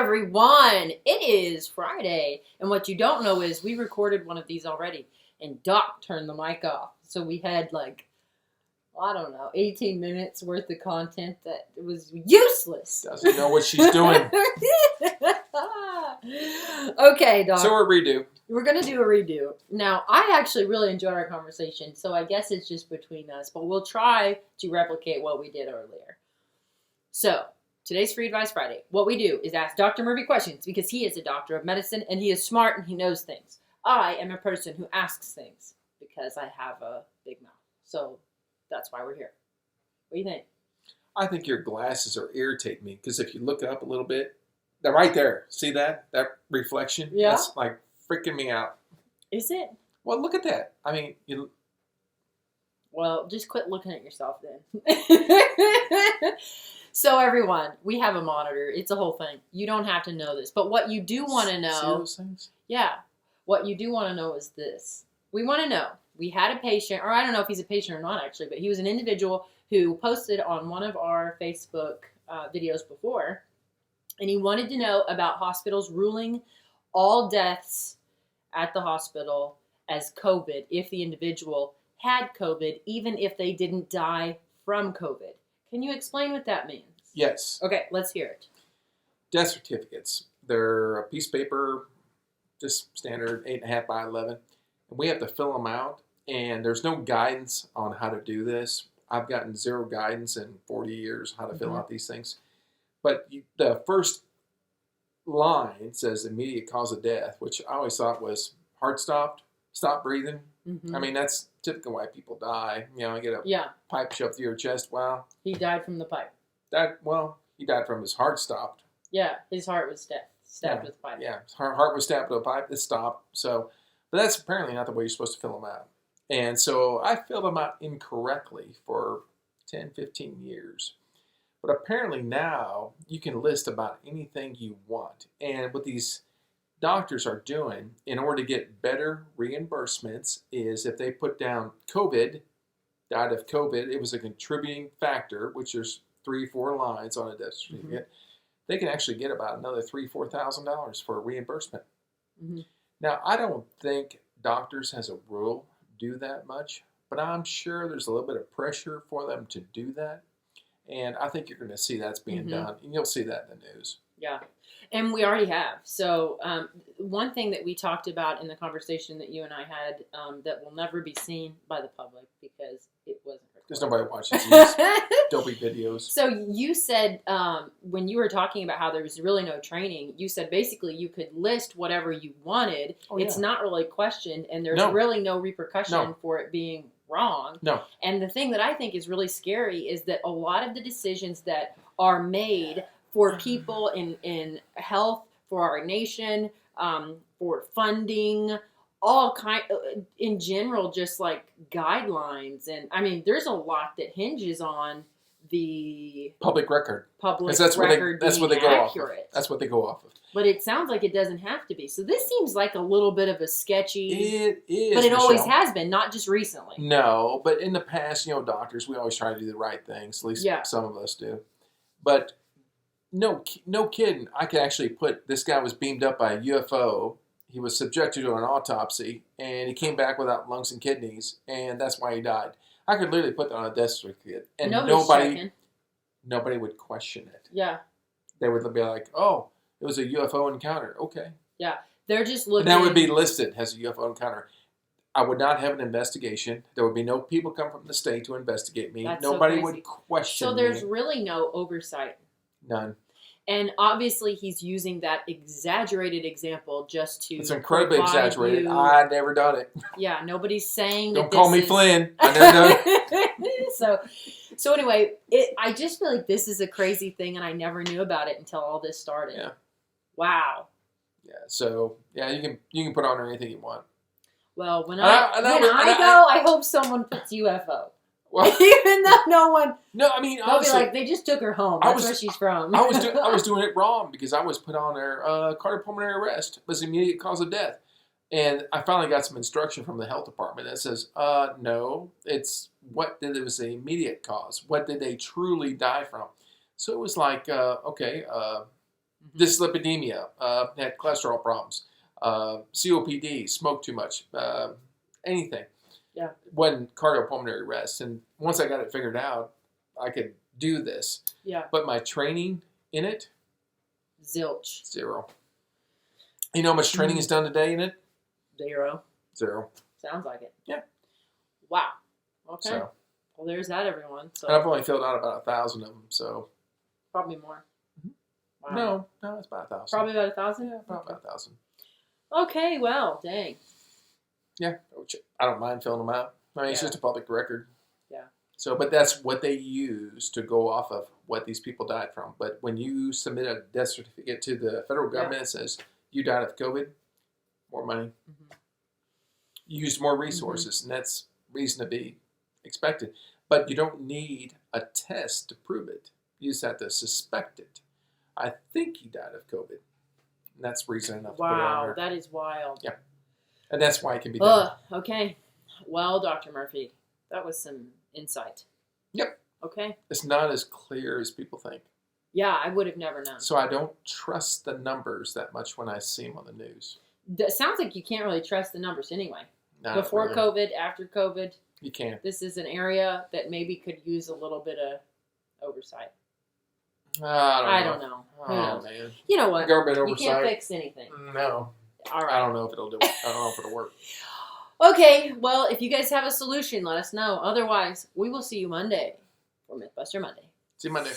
everyone. It is Friday, and what you don't know is we recorded one of these already, and Doc turned the mic off. So we had 18 minutes worth of content that was useless. Doesn't know what she's doing. Okay, Doc. So a redo. We're going to do a redo. Now, I actually really enjoyed our conversation, so I guess it's just between us, but we'll try to replicate what we did earlier. So, today's Free Advice Friday. What we do is ask Dr. Murphy questions because he is a doctor of medicine and he is smart and he knows things. I am a person who asks things because I have a big mouth. So, that's why we're here. What do you think? I think your glasses are irritating me because if you look up a little bit, they're right there. See that? That reflection? Yeah. That's like freaking me out. Is it? Well, look at that. I mean, Well, just quit looking at yourself then. So, everyone, we have a monitor. It's a whole thing. You don't have to know this. But what you do want to know... See those things? Yeah. What you do want to know is this. We want to know. We had a patient, or I don't know if he's a patient or not, actually, but he was an individual who posted on one of our Facebook videos before, and he wanted to know about hospitals ruling all deaths at the hospital as COVID if the individual had COVID, even if they didn't die from COVID. Can you explain what that means? Yes. Okay, let's hear it. Death certificates. They're a piece of paper, just standard 8.5 by 11. And we have to fill them out. And there's no guidance on how to do this. I've gotten zero guidance in 40 years how to fill out these things. But the first line says immediate cause of death, which I always thought was heart stopped, stop breathing. Mm-hmm. I mean, that's typically why people die. You know, you get a pipe shoved through your chest. Well, he died from the pipe. He died from his heart stopped. Yeah, his heart was stabbed with a pipe. Yeah, his heart was stabbed with a pipe. It stopped. So, but that's apparently not the way you're supposed to fill them out. And so I filled them out incorrectly for 10, 15 years. But apparently now you can list about anything you want. And what these doctors are doing in order to get better reimbursements is if they put down COVID, died of COVID, it was a contributing factor, which there's 3-4 lines on a death certificate, they can actually get about another $3,000-$4,000 for a reimbursement. Mm-hmm. Now, I don't think doctors as a rule do that much, but I'm sure there's a little bit of pressure for them to do that, and I think you're going to see that's being done, and you'll see that in the news. Yeah, and we already have. So one thing that we talked about in the conversation that you and I had that will never be seen by the public because it wasn't recorded. There's nobody watching these dopey videos. So you said when you were talking about how there was really no training, you said basically you could list whatever you wanted. It's not really questioned, and there's really no repercussion for it being wrong. No. And the thing that I think is really scary is that a lot of the decisions that are made for people in health, for our nation, for funding, all kind in general, just like guidelines. And I mean, there's a lot that hinges on the public record. That's what they go off of. That's what they go off of. But it sounds like it doesn't have to be. So this seems like a little bit of a sketchy. It is, but it Michelle. always has been, not just recently. No, but in the past, doctors, we always try to do the right things. At least some of us do. But no kidding. I could actually put this guy was beamed up by a UFO. He was subjected to an autopsy, and he came back without lungs and kidneys, and that's why he died. I could literally put that on a death certificate, and nobody would question it. Yeah. They would be like, oh, it was a UFO encounter. Okay. Yeah. They're just looking. And that would be listed as a UFO encounter. I would not have an investigation. There would be no people come from the state to investigate me. Nobody would question me. So there's really no oversight. None. And obviously he's using that exaggerated example just to It's incredibly exaggerated. I've never done it. Yeah, nobody's saying Don't call me Flynn. I never done it. So anyway, I just feel like this is a crazy thing, and I never knew about it until all this started. Yeah. Wow. Yeah. So you can put on anything you want. Well, when I go, I hope someone puts UFO. Well, even though no one. No, I mean, they'll be like, they just took her home. That's where she's from. I was doing it wrong because I was put on there cardiopulmonary arrest. It was immediate cause of death. And I finally got some instruction from the health department that says, no, it was the immediate cause. What did they truly die from? So it was like, dyslipidemia, had cholesterol problems, COPD, smoked too much, anything. Yeah. Wasn't cardiopulmonary arrest. And once I got it figured out, I could do this. Yeah. But my training in it, Zilch. 0. You know how much training is done today in it? 0. 0. Sounds like it. Yeah. Wow. Okay. So, Well, there's that, everyone. So and I've only filled out about 1,000 of them. So probably more. Mm-hmm. Wow. No, it's about 1,000. Probably about 1,000. Yeah, about 1,000. Okay. Well, dang. Yeah, which I don't mind filling them out. I mean, it's Yeah. just a public record. Yeah. So, but that's what they use to go off of what these people died from. But when you submit a death certificate to the federal government, it says you died of COVID, more money. Mm-hmm. You used more resources, and that's reason to be expected. But you don't need a test to prove it. You just have to suspect it. I think he died of COVID. And that's reason enough to put it on Wow, there. that is wild. Yeah. And that's why it can be done. Okay. Well, Dr. Murphy, that was some insight. Yep. Okay. It's not as clear as people think. Yeah, I would have never known. So I don't trust the numbers that much when I see them on the news. It sounds like you can't really trust the numbers anyway. Not Before really. COVID, after COVID, You can't. this is an area that maybe could use a little bit of oversight. I don't know. Who Oh, knows? man. You know what? Government You oversight. can't fix anything. No. All right. I don't know if it'll do it. I don't know if it'll work. Okay, well, if you guys have a solution, let us know. Otherwise, we will see you Monday for Mythbuster Monday. See you Monday.